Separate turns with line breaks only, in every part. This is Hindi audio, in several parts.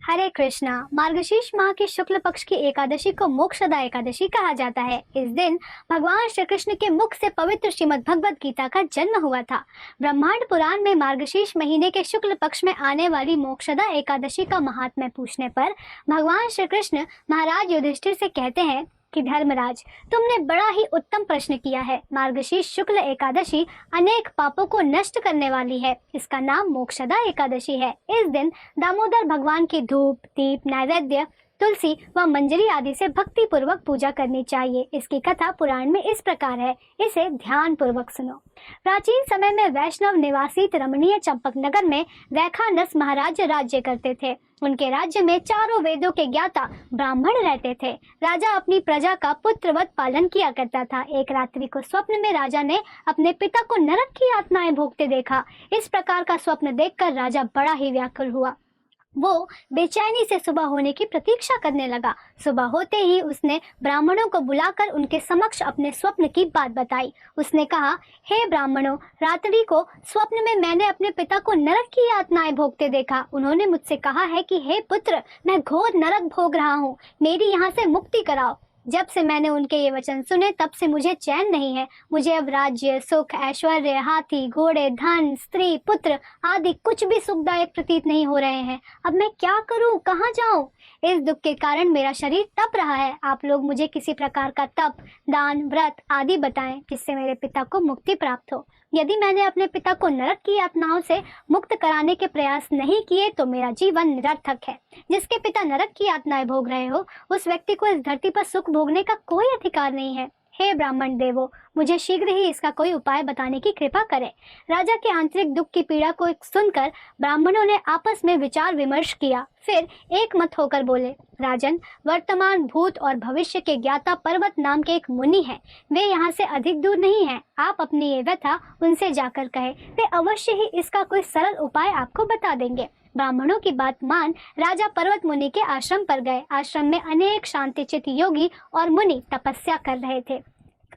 हरे कृष्णा। मार्गशीर्ष माह की शुक्ल पक्ष की एकादशी को मोक्षदा एकादशी कहा जाता है। इस दिन भगवान श्री कृष्ण के मुख से पवित्र श्रीमद् भगवद गीता का जन्म हुआ था। ब्रह्मांड पुराण में मार्गशीर्ष महीने के शुक्ल पक्ष में आने वाली मोक्षदा एकादशी का महात्म्य पूछने पर भगवान श्री कृष्ण महाराज युधिष्ठिर से कहते हैं कि धर्मराज, तुमने बड़ा ही उत्तम प्रश्न किया है। मार्गशीर्ष शुक्ल एकादशी अनेक पापों को नष्ट करने वाली है। इसका नाम मोक्षदा एकादशी है। इस दिन दामोदर भगवान की धूप, दीप, नैवेद्य, तुलसी व मंजरी आदि से भक्ति पूर्वक पूजा करनी चाहिए। इसकी कथा पुराण में इस प्रकार है, इसे ध्यान पूर्वक सुनो। प्राचीन समय में वैष्णव निवासित रमणीय चंपक नगर में वैखानस महाराज राज्य करते थे। उनके राज्य में चारों वेदों के ज्ञाता ब्राह्मण रहते थे। राजा अपनी प्रजा का पुत्रवत पालन किया करता था। एक रात्रि को स्वप्न में राजा ने अपने पिता को नरक की यातनाएं भोगते देखा। इस प्रकार का स्वप्न देखकर राजा बड़ा ही व्याकुल हुआ। वो बेचैनी से सुबह होने की प्रतीक्षा करने लगा। सुबह होते ही उसने ब्राह्मणों को बुलाकर उनके समक्ष अपने स्वप्न की बात बताई। उसने कहा, हे ब्राह्मणों, रात्रि को स्वप्न में मैंने अपने पिता को नरक की यातनाएं भोगते देखा। उन्होंने मुझसे कहा है कि हे पुत्र, मैं घोर नरक भोग रहा हूँ, मेरी यहाँ से मुक्ति कराओ। जब से मैंने उनके ये वचन सुने तब से मुझे चैन नहीं है। मुझे अब राज्य, सुख, ऐश्वर्य, हाथी, घोड़े, धन, स्त्री, पुत्र आदि कुछ भी सुखदायक प्रतीत नहीं हो रहे हैं। अब मैं क्या करूं, कहाँ जाऊं? इस दुख के कारण मेरा शरीर तप रहा है। आप लोग मुझे किसी प्रकार का तप, दान, व्रत आदि बताएं जिससे मेरे पिता को मुक्ति प्राप्त हो। यदि मैंने अपने पिता को नरक की यातनाओं से मुक्त कराने के प्रयास नहीं किए तो मेरा जीवन निरर्थक है। जिसके पिता नरक की यातनाएं भोग रहे हो, उस व्यक्ति को इस धरती पर सुख भोगने का कोई अधिकार नहीं है। हे ब्राह्मण देवो, मुझे शीघ्र ही इसका कोई उपाय बताने की कृपा करें। राजा के आंतरिक दुख की पीड़ा को सुनकर ब्राह्मणों ने आपस में विचार विमर्श किया। फिर एक मत होकर बोले, राजन, वर्तमान, भूत और भविष्य के ज्ञाता पर्वत नाम के एक मुनि हैं। वे यहाँ से अधिक दूर नहीं हैं। आप अपनी ये व्यथा उनसे जाकर कहे, वे अवश्य ही इसका कोई सरल उपाय आपको बता देंगे। ब्राह्मणों की बात मान राजा पर्वत मुनि के आश्रम पर गए। आश्रम में अनेक शांतिचित योगी और मुनि तपस्या कर रहे थे।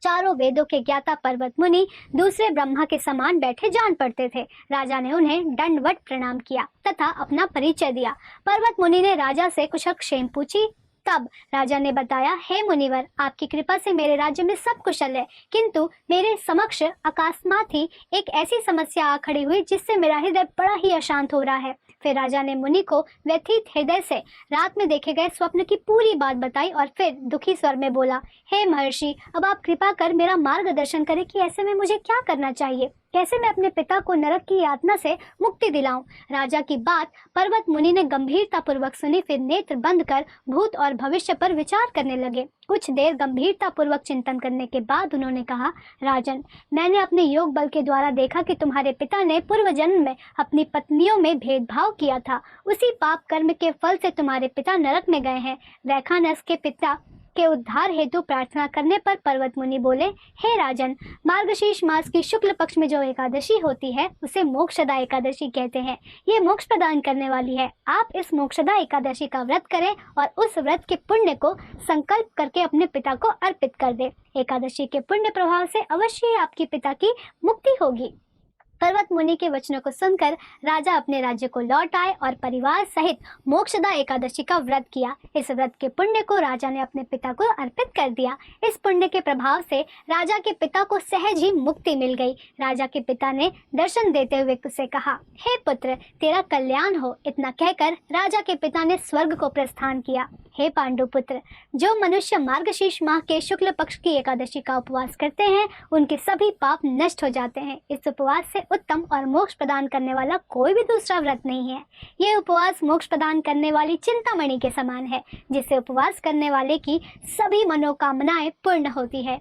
चारों वेदों के ज्ञाता पर्वत मुनि दूसरे ब्रह्मा के समान बैठे जान पड़ते थे। राजा ने उन्हें दंडवत प्रणाम किया तथा अपना परिचय दिया। पर्वत मुनि ने राजा से कुशल क्षेम पूछी। तब राजा ने बताया, हे मुनिवर, आपकी कृपा से मेरे राज्य में सब कुशल है, किंतु मेरे समक्ष अकस्मात ही एक ऐसी समस्या आ खड़ी हुई जिससे मेरा हृदय बड़ा ही अशांत हो रहा है। फिर राजा ने मुनि को व्यथित हृदय से रात में देखे गए स्वप्न की पूरी बात बताई और फिर दुखी स्वर में बोला, हे महर्षि, अब आप कृपा कर मेरा मार्गदर्शन करें कि ऐसे में मुझे क्या करना चाहिए, कैसे मैं अपने पिता को नरक की यातना से मुक्ति दिलाऊं। राजा की बात पर्वत मुनि ने गंभीरता पूर्वक सुनी। फिर नेत्र बंद कर भूत और भविष्य पर विचार करने लगे। कुछ देर गंभीरता पूर्वक चिंतन करने के बाद उन्होंने कहा, राजन, मैंने अपने योग बल के द्वारा देखा कि तुम्हारे पिता ने पूर्व जन्म में अपनी पत्नियों में भेदभाव किया था। उसी पाप कर्म के फल से तुम्हारे पिता नरक में गए हैं। वैखानस के पिता के उद्धार हेतु प्रार्थना करने पर पर्वत मुनि बोले, हे राजन, मार्गशीर्ष मास की शुक्ल पक्ष में जो एकादशी होती है उसे मोक्षदा एकादशी कहते हैं। ये मोक्ष प्रदान करने वाली है। आप इस मोक्षदा एकादशी का व्रत करें और उस व्रत के पुण्य को संकल्प करके अपने पिता को अर्पित कर दे। एकादशी के पुण्य प्रभाव से अवश्य ही आपके पिता की मुक्ति होगी। पर्वत मुनि के वचनों को सुनकर राजा अपने राज्य को लौट आए और परिवार सहित मोक्षदा एकादशी का व्रत किया। इस व्रत के पुण्य को राजा ने अपने पिता को अर्पित कर दिया। इस पुण्य के प्रभाव से राजा के पिता को सहज ही मुक्ति मिल गई। राजा के पिता ने दर्शन देते हुए उसे कहा, हे पुत्र, तेरा कल्याण हो। इतना कहकर राजा के पिता ने स्वर्ग को प्रस्थान किया। हे पांडु पुत्र, जो मनुष्य मार्गशीर्ष माह के शुक्ल पक्ष की एकादशी का उपवास करते हैं उनके सभी पाप नष्ट हो जाते हैं। इस उपवास से उत्तम और मोक्ष प्रदान करने वाला कोई भी दूसरा व्रत नहीं है। यह उपवास मोक्ष प्रदान करने वाली चिंतामणि के समान है, जिससे उपवास करने वाले की सभी मनोकामनाएं पूर्ण होती है।